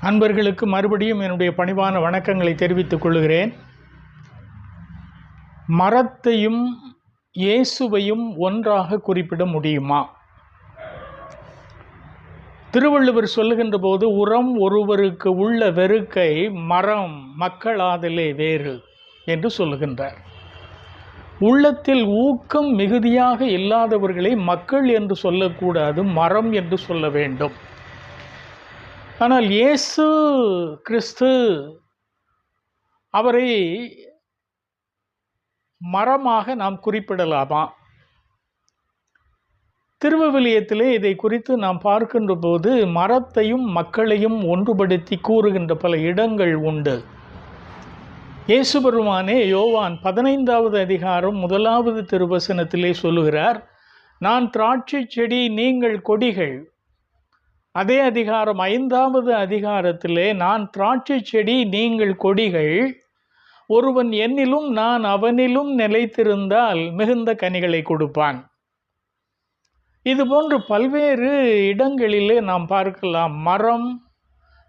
அன்பர்களுக்கு மறுபடியும் என்னுடைய பணிவான வணக்கங்களை தெரிவித்துக் கொள்கிறேன். மரத்தையும் இயேசுவையும் ஒன்றாக குறிப்பிட முடியுமா? திருவள்ளுவர் சொல்லுகின்ற போது, உரம் ஒருவருக்கு உள்ள வெறுக்கை மரம் மக்களாதலே வேறு என்று சொல்லுகின்றார். உள்ளத்தில் ஊக்கம் மிகுதியாக இல்லாதவர்களை மக்கள் என்று சொல்லக்கூடாது, மரம் என்று சொல்ல வேண்டும். ஆனால் இயேசு கிறிஸ்து அவரை மரமாக நாம் குறிப்பிடலாமா? திருவிவிலியத்திலே இதை குறித்து நாம் பார்க்கின்ற போது மரத்தையும் மக்களையும் ஒன்றுபடுத்தி கூறுகின்ற பல இடங்கள் உண்டு. இயேசு பெருமானே யோவான் 15வது அதிகாரம் 1வது திருவசனத்திலே சொல்லுகிறார், நான் திராட்சை செடி, நீங்கள் கொடிகள். அதே அதிகாரம் 5வது அதிகாரத்திலே, நான் திராட்சை செடி, நீங்கள் கொடிகள். ஒருவன் என்னிலும் நான் அவனிலும் நிலைத்திருந்தால் மிகுந்த கனிகளை கொடுப்பான். இதுபோன்று பல்வேறு இடங்களிலே நாம் பார்க்கலாம். மரம்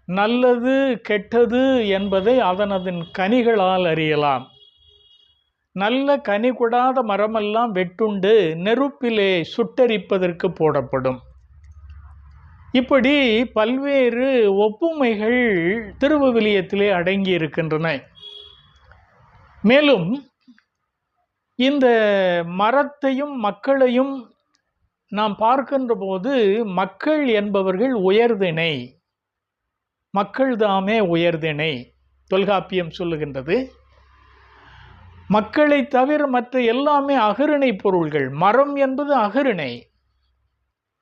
நல்லது கெட்டது என்பதை அதனதன் கனிகளால் அறியலாம். நல்ல கனி கொடாத மரமெல்லாம் வெட்டுண்டு நெருப்பிலே சுட்டரிப்பதற்கு போடப்படும். இப்படி பல்வேறு ஒப்புமைகள் திருவிவிலியத்திலே அடங்கி இருக்கின்றன. மேலும் இந்த மரத்தையும் மக்களையும் நாம் பார்க்கின்ற போது, மக்கள் என்பவர்கள் உயர்திணை, மக்கள் தாமே உயர்திணை. தொல்காப்பியம் சொல்லுகின்றது, மக்களை தவிர மற்ற எல்லாமே அகரிணை பொருள்கள். மரம் என்பது அகரிணை.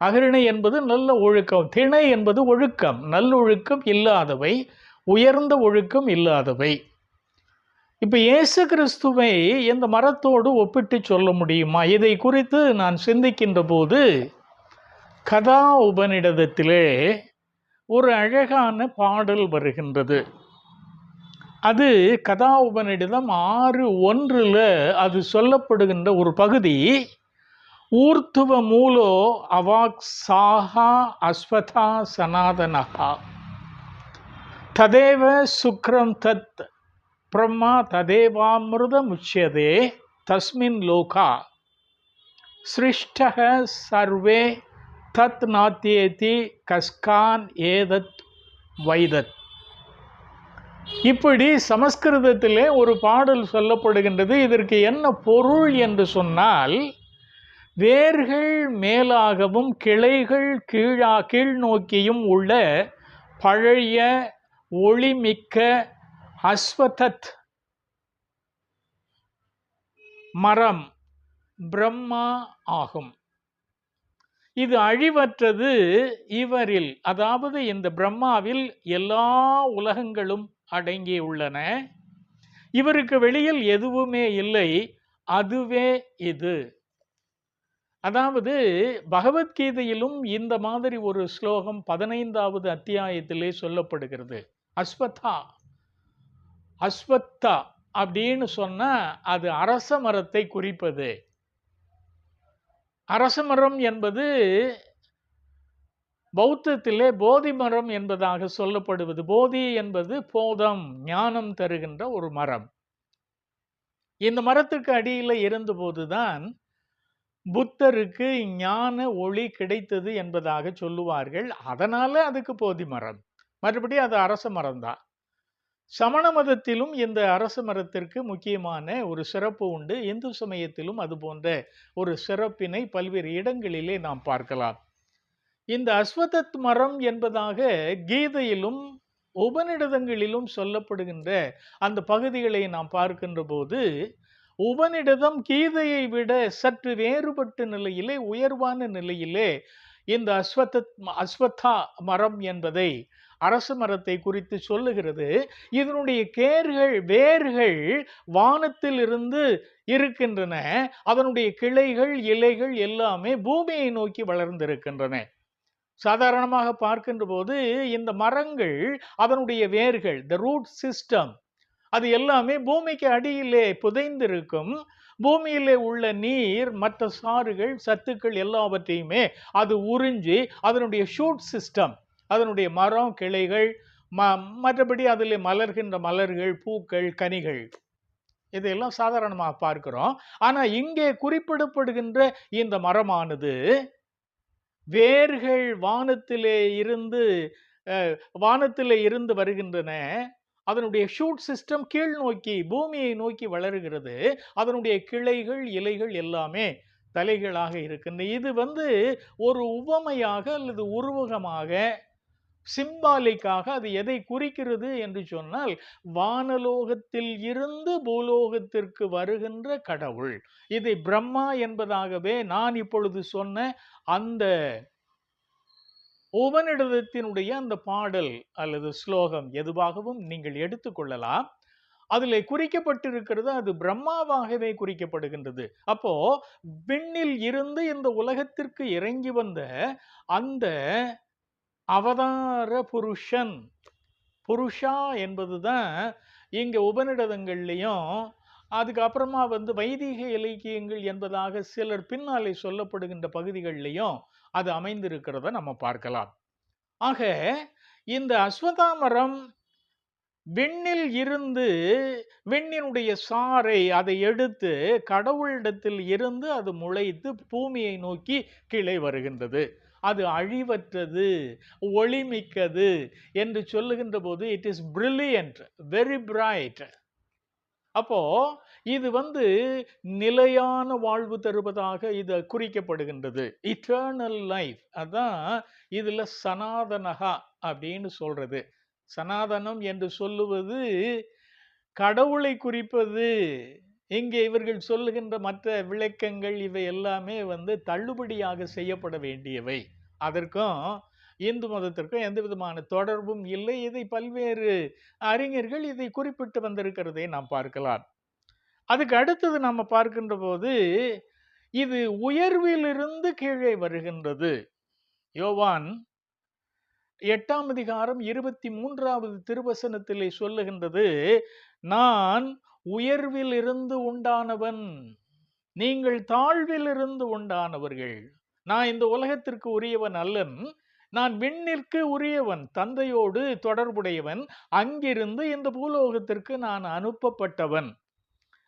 அகரிணை என்பது நல்ல ஒழுக்கம், திணை என்பது ஒழுக்கம், நல்லொழுக்கம் இல்லாதவை, உயர்ந்த ஒழுக்கம் இல்லாதவை. இப்போ இயேசு கிறிஸ்துவை இந்த மரத்தோடு ஒப்பிட்டு சொல்ல முடியுமா? இதை குறித்து நான் சிந்திக்கின்ற போது கதா உபநிடதத்திலே ஒரு அழகான பாடல் வருகின்றது. அது கதா உபநிடதம் 6:1 அது சொல்லப்படுகின்ற ஒரு பகுதி. ஊர்த்துவ மூலோ அவாக் சாஹா அஸ்வதா சனாதனஹா ததேவ சுக்ரம் தத் பிரம்மா ததேவாமிருத முச்யதே தஸ்மின் லோகா சிருஷ்டஹ சர்வே தத் நாத்யேதி கஸ்கான் ஏதத் வைதத். இப்படி சமஸ்கிருதத்திலே ஒரு பாடல் சொல்லப்படுகின்றது. இதற்கு என்ன பொருள் என்று சொன்னால், வேர்கள் மேலாகவும் கிளைகள் கீழ் நோக்கியும் உள்ள பழைய ஒளிமிக்க அஸ்வதத் மரம் பிரம்மா ஆகும். இது அழிவற்றது. இவரில், அதாவது இந்த பிரம்மாவில் எல்லா உலகங்களும் அடங்கியுள்ளன. இவருக்கு வெளியில் எதுவுமே இல்லை, அதுவே இது. அதாவது பகவத்கீதையிலும் இந்த மாதிரி ஒரு ஸ்லோகம் 15வது அத்தியாயத்திலே சொல்லப்படுகிறது. அஸ்வத்தா அப்படின்னு சொன்னா அது அரச மரத்தை குறிப்பது. அரச மரம் என்பது பௌத்தத்திலே போதி மரம் என்பதாக சொல்லப்படுவது. போதி என்பது போதம், ஞானம் தருகின்ற ஒரு மரம். இந்த மரத்துக்கு அடியில் இருந்தபோதுதான் புத்தருக்கு ஞான ஒளி கிடைத்தது என்பதாக சொல்லுவார்கள். அதனால அதுக்கு போதி மரம், மறுபடி அது அரச மரம் தான். சமண மதத்திலும் இந்த அரச மரத்திற்கு முக்கியமான ஒரு சிறப்பு உண்டு. இந்து சமயத்திலும் அது போன்ற ஒரு சிறப்பினை பல்வேறு இடங்களிலே நாம் பார்க்கலாம். இந்த அஸ்வதத் மரம் என்பதாக கீதையிலும் உபநிடதங்களிலும் சொல்லப்படுகின்ற அந்த பகுதிகளை நாம் பார்க்கின்ற போது, உபநிடதம் கீதையை விட சற்று வேறுபட்ட நிலையிலே, உயர்வான நிலையிலே இந்த அஸ்வத்தா மரம் என்பதை, அரச மரத்தை குறித்து சொல்லுகிறது. இதனுடைய வேர்கள் வானத்தில் இருந்து இருக்கின்றன. அதனுடைய கிளைகள் இலைகள் எல்லாமே பூமியை நோக்கி வளர்ந்திருக்கின்றன. சாதாரணமாக பார்க்கின்ற போது இந்த மரங்கள், அதனுடைய வேர்கள், த ரூட் சிஸ்டம், அது எல்லாமே பூமிக்கு அடியிலே புதைந்திருக்கும். பூமியிலே உள்ள நீர், மற்ற சாறுகள், சத்துக்கள் எல்லாவற்றையுமே அது உறிஞ்சி அதனுடைய ஷூட் சிஸ்டம், அதனுடைய மரம், கிளைகள், மற்றபடி அதில் மலர்கின்ற மலர்கள், பூக்கள், கனிகள் இதையெல்லாம் சாதாரணமாக பார்க்கிறோம். ஆனா இங்கே குறிப்பிடப்படுகின்ற இந்த மரமானது வேர்கள் வானத்திலே இருந்து வருகின்றன. அதனுடைய ஷூட் சிஸ்டம் கீழ் நோக்கி பூமியை நோக்கி வளருகிறது. அதனுடைய கிளைகள், இலைகள் எல்லாமே தலைகளாக இருக்கின்றன. இது ஒரு உவமையாக அல்லது உருவகமாக, சிம்பாலிக்காக அது எதை குறிக்கிறது என்று சொன்னால், வானலோகத்தில் இருந்து பூலோகத்திற்கு வருகின்ற கடவுள். இதை பிரம்மா என்பதாகவே நான் இப்பொழுது சொன்ன அந்த உபநிடதத்தினுடைய அந்த பாடல் அல்லது ஸ்லோகம் எதுவாகவும் நீங்கள் எடுத்துக்கொள்ளலாம். அதில் குறிக்கப்பட்டிருக்கிறது அது பிரம்மாவாகவே குறிக்கப்படுகின்றது. அப்போ விண்ணில் இருந்து இந்த உலகத்திற்கு இறங்கி வந்த அந்த அவதார புருஷன், புருஷா என்பதுதான் இங்க உபநிடதங்கள்லையும், அதுக்கப்புறமா வைதிக இலக்கியங்கள் என்பதாக சிலர் பின்னாலே சொல்லப்படுகின்ற பகுதிகளிலையும் அது அமைந்திருக்கிறத நம்ம பார்க்கலாம். ஆக இந்த அஸ்வத்தாமரம் விண்ணில் இருந்து விண்ணினுடைய சாறை அதை எடுத்து கடவுளிடத்தில் இருந்து அது முளைத்து பூமியை நோக்கி கீழே வருகின்றது. அது அழிவற்றது, ஒளிமிக்கது என்று சொல்லுகின்ற போது it is brilliant, very bright. அப்போ இது நிலையான வாழ்வு தருவதாக இது குறிக்கப்படுகின்றது. Eternal life. அதான் இதுல சனாதனகா அப்படின்னு சொல்றது. சனாதனம் என்று சொல்லுவது கடவுளை குறிப்பது. இங்கே இவர்கள் சொல்லுகின்ற மற்ற விளக்கங்கள் இவை எல்லாமே தள்ளுபடியாக செய்யப்பட வேண்டியவை. அதற்கும் இந்து மதத்திற்கும் எந்த விதமான தொடர்பும் இல்லை. இதை பல்வேறு அறிஞர்கள் இதை குறிப்பிட்டு வந்திருக்கிறதை நாம் பார்க்கலாம். அதுக்கு அடுத்தது நம்ம பார்க்கின்ற போது இது உயர்விலிருந்து கீழே வருகின்றது. யோவான் 8ஆம் அதிகாரம் 23வது திருவசனத்திலே சொல்லுகின்றது, நான் உயர்வில் இருந்து உண்டானவன், நீங்கள் தாழ்வில் இருந்து உண்டானவர்கள். நான் இந்த உலகத்திற்கு உரியவன் அல்லன், நான் விண்ணிற்கு உரியவன், தந்தையோடு தொடர்புடையவன், அங்கிருந்து இந்த பூலோகத்திற்கு நான் அனுப்பப்பட்டவன்.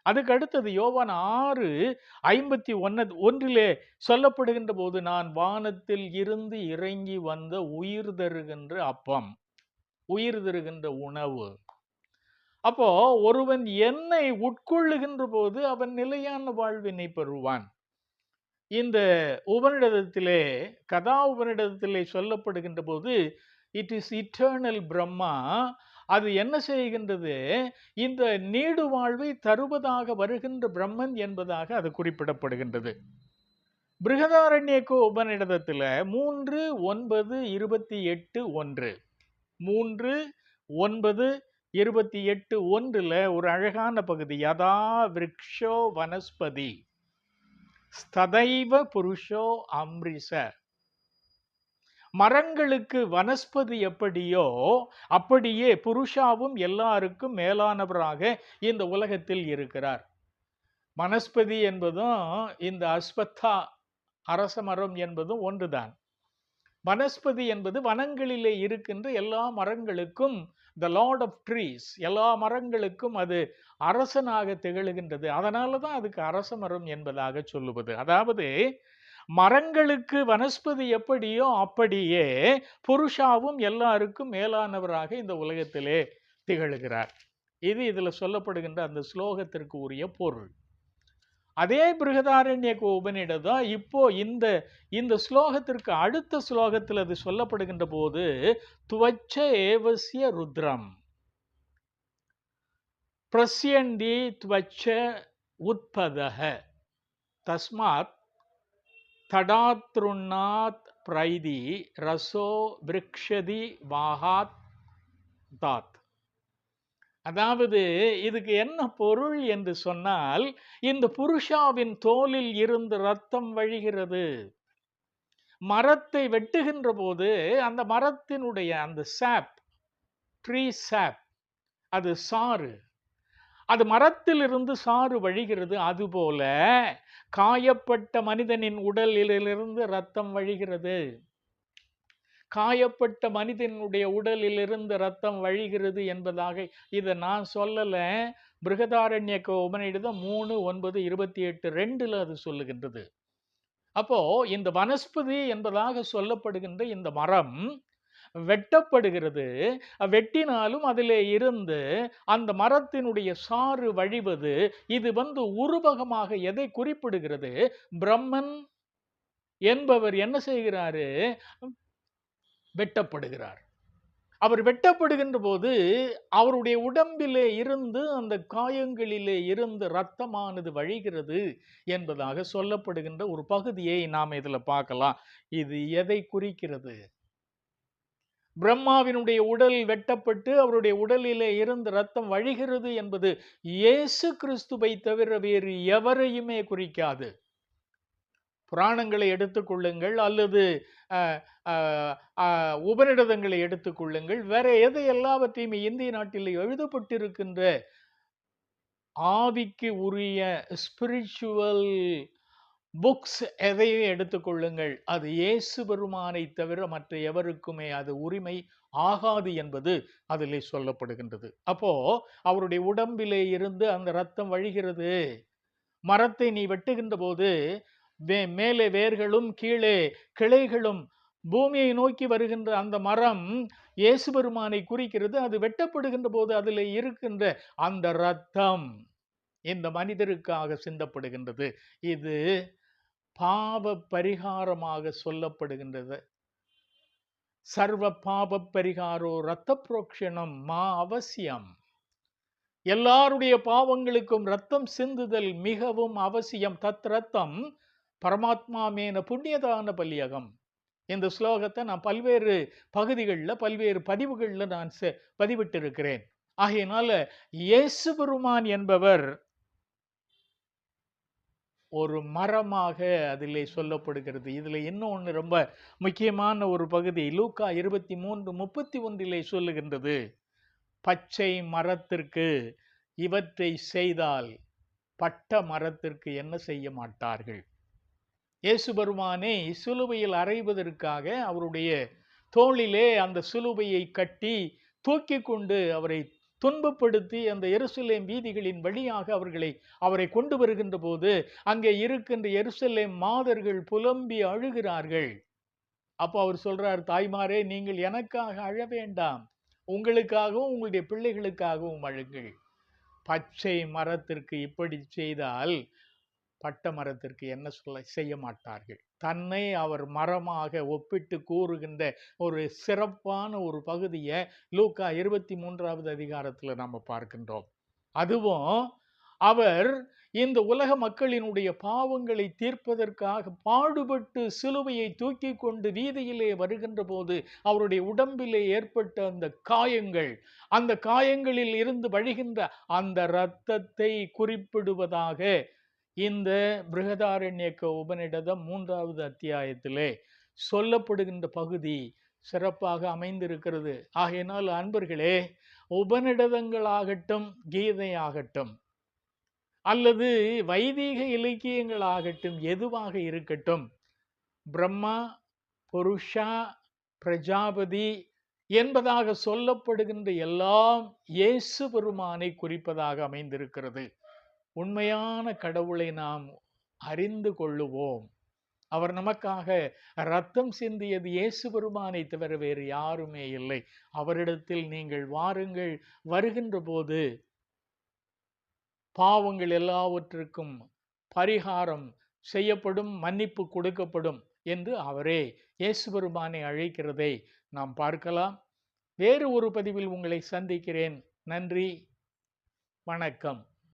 அதுக்கு அடுத்தது யோவான் 6:51 சொல்லப்படுகின்ற போது, நான் வானத்தில் இருந்து இறங்கி வந்த உயிர் தருகின்ற அப்பம், உயிர் தருகின்ற உணவு. அப்போ ஒருவன் என்னை உட்கொள்ளுகின்ற போது அவன் நிலையான வாழ்வினை பெறுவான். இந்த உபநிடதத்திலே, கதா உபநிடதத்திலே சொல்லப்படுகின்ற போது இட் இஸ் இட்டர்னல் பிரம்மா. அது என்ன செய்கின்றது? இந்த நீடு வாழ்வை தருவதாக வருகின்ற பிரம்மன் என்பதாக அது குறிப்பிடப்படுகின்றது. பிருகதாரண்யக உபநிடதத்தில் 3:9-28:1 3:9-28:1 ஒரு அழகான பகுதி. யதா விருக்ஷோ வனஸ்பதி ஸ்ததைவ புருஷோ அம்ரிச. மரங்களுக்கு வனஸ்பதி எப்படியோ அப்படியே புருஷாவும் எல்லாருக்கும் மேலானவராக இந்த உலகத்தில் இருக்கிறார். வனஸ்பதி என்பதும் இந்த அஸ்வத்தா அரச மரம் என்பதும் ஒன்றுதான். வனஸ்பதி என்பது வனங்களிலே இருக்கின்ற எல்லா மரங்களுக்கும் த லார்ட் ஆஃப் ட்ரீஸ், எல்லா மரங்களுக்கும் அது அரசனாக திகழ்கின்றது. அதனால தான் அதுக்கு அரச மரம் என்பதாக சொல்லுவது. அதாவது மரங்களுக்கு வனஸ்பதி எப்படியோ அப்படியே புருஷாவும் எல்லாருக்கும் மேலானவராக இந்த உலகத்திலே திகழ்கிறார். இது இதுல சொல்லப்படுகின்ற அந்த ஸ்லோகத்திற்கு உரிய பொருள். அதே பிருகதாரண்யக உபநிடதம் இப்போ இந்த ஸ்லோகத்திற்கு அடுத்த ஸ்லோகத்தில் அது சொல்லப்படுகின்ற போது, துவச்ச ஏவஸ்ய ருத்ரம் பிரஸ்யந்தி துவச்ச உத்பதஹ தஸ்மாத் தடாத்ருண்ணாத் பிரைதி ரசோ விருக்ஷதி வாஹாத் தாத். அதாவது இதுக்கு என்ன பொருள் என்று சொன்னால், இந்த புருஷாவின் தோலில் இருந்து ரத்தம் வழிகிறது. மரத்தை வெட்டுகின்ற போது அந்த மரத்தினுடைய அந்த சாப், ட்ரீ சாப், அது சாறு, அது மரத்திலிருந்து சாறு வழிகிறது. அதுபோல காயப்பட்ட மனிதனின் உடலிலிருந்து ரத்தம் வழிகிறது. காயப்பட்ட மனிதனுடைய உடலில் இருந்து ரத்தம் வழிகிறது என்பதாக இதை நான் சொல்லல. பிருகதாரண்யக உபநிடதம் 3:9-28 2ல அது சொல்லுகின்றது. அப்போ இந்த வனஸ்பதி என்பதாக சொல்லப்படுகின்ற இந்த மரம் வெட்டப்படுகிறது. வெட்டினாலும் அதிலே இருந்து அந்த மரத்தினுடைய சாறு வழிவது, இது உருவகமாக எதை குறிப்பிடுகிறது? பிரம்மன் என்பவர் என்ன செய்கிறாரு? வெட்டப்படுகிறார். அவர் வெட்டப்படுகின்ற போது அவருடைய உடம்பிலே இருந்து அந்த காயங்களிலே இருந்து இரத்தமானது வழிகிறது என்பதாக சொல்லப்படுகின்ற ஒரு பகுதியை நாம் இதுல பார்க்கலாம். இது எதை குறிக்கிறது? பிரம்மாவினுடைய உடல் வெட்டப்பட்டு அவருடைய உடலிலே இருந்து ரத்தம் வழிகிறது என்பது இயேசு கிறிஸ்துவை தவிர வேறு எவரையுமே குறிக்காது. புராணங்களை எடுத்துக்கொள்ளுங்கள், அல்லது உபநிடதங்களை எடுத்துக்கொள்ளுங்கள், வேற எதை எல்லாவற்றையுமே இந்திய நாட்டில் எழுதப்பட்டிருக்கின்ற ஆவிக்கு உரிய ஸ்பிரிச்சுவல் புக்ஸ் எதையும் எடுத்துக்கொள்ளுங்கள், அது இயேசு பெருமானை தவிர மற்ற எவருக்குமே அது உரிமை ஆகாது என்பது அதிலே சொல்லப்படுகின்றது. அப்போ அவருடைய உடம்பிலே இருந்து அந்த இரத்தம் வழிகிறது. மரத்தை நீ வெட்டுகின்ற போது மேலே வேர்களும் கீழே கிளைகளும் பூமியை நோக்கி வருகின்ற அந்த மரம் இயேசு பெருமானை குறிக்கிறது. அது வெட்டப்படுகின்ற போது அதில் இருக்கின்ற அந்த இரத்தம் இந்த மனிதருக்காக சிந்தப்படுகின்றது. இது பாவ பரிகாரமாக சொல்லப்படுகின்றது. சர்வ பாப பரிகாரோ இரத்த புரோக்ஷணம் மா அவசியம். எல்லாருடைய பாவங்களுக்கும் ரத்தம் சிந்துதல் மிகவும் அவசியம். தத் ரத்தம் பரமாத்மா மேன புண்ணியதான பலியகம். இந்த ஸ்லோகத்தை நான் பல்வேறு பகுதிகளில் பல்வேறு பதிவுகளில் நான் பதிவிட்டிருக்கிறேன். ஆகையினால இயேசு பெருமான் என்பவர் ஒரு மரமாக அதிலே சொல்லப்படுகிறது. இதுல இன்னொன்று ரொம்ப முக்கியமான ஒரு பகுதி லூக்கா 23:31 சொல்லுகின்றது. பச்சை மரத்திற்கு இவற்றை செய்தால் பட்ட மரத்திற்கு என்ன செய்ய மாட்டார்கள்? இயேசு பெருமானை சிலுவையில் அறைவதற்காக அவருடைய தோளிலே அந்த சிலுவையை கட்டி தூக்கி கொண்டு அவரை துன்பப்படுத்தி அந்த எருசலேம் வீதிகளின் வழியாக அவரை கொண்டு வருகின்ற போது அங்கே இருக்கின்ற எருசலேம் மாதர்கள் புலம்பி அழுகிறார்கள். அப்போ அவர் சொல்றார், தாய்மாரே, நீங்கள் எனக்காக அழ வேண்டாம், உங்களுக்காகவும் உங்களுடைய பிள்ளைகளுக்காகவும் அழுங்கள். பச்சை மரத்திற்கு இப்படி செய்தால் பட்ட மரத்திற்கு என்ன செய்ய மாட்டார்கள்? தன்னை அவர் மரமாக ஒப்பிட்டு கூறுகின்ற ஒரு சிறப்பான ஒரு பகுதியை லூக்கா 23வது அதிகாரத்தில் நம்ம பார்க்கின்றோம். அதுவும் அவர் இந்த உலக மக்களினுடைய பாவங்களை தீர்ப்பதற்காக பாடுபட்டு சிலுவையை தூக்கி கொண்டு வீதியிலே வருகின்ற போது அவருடைய உடம்பிலே ஏற்பட்ட அந்த காயங்கள், அந்த காயங்களில் இருந்து வழிகின்ற அந்த இரத்தத்தை குறிப்பிடுவதாக இந்த பிருகதாரண்யக உபநிடதம் 3வது அத்தியாயத்திலே சொல்லப்படுகின்ற பகுதி சிறப்பாக அமைந்திருக்கிறது. ஆகையினால் அன்பர்களே, உபநிடதங்களாகட்டும், கீதையாகட்டும், அல்லது வைதீக இலக்கியங்களாகட்டும், எதுவாக இருக்கட்டும், பிரம்மா, புருஷா, பிரஜாபதி என்பதாக சொல்லப்படுகின்ற எல்லாம் இயேசு பெருமானை குறிப்பதாக அமைந்திருக்கிறது. உண்மையான கடவுளை நாம் அறிந்து கொள்ளுவோம். அவர் நமக்காக இரத்தம் சிந்தியது இயேசு பெருமானை தவிர வேறு யாருமே இல்லை. அவரிடத்தில் நீங்கள் வாருங்கள். வருகின்ற போது பாவங்கள் எல்லாவற்றிற்கும் பரிகாரம் செய்யப்படும், மன்னிப்பு கொடுக்கப்படும் என்று அவரே இயேசு பெருமானை அழைக்கிறதை நாம் பார்க்கலாம். வேறு ஒரு பதிவில் உங்களை சந்திக்கிறேன். நன்றி, வணக்கம்.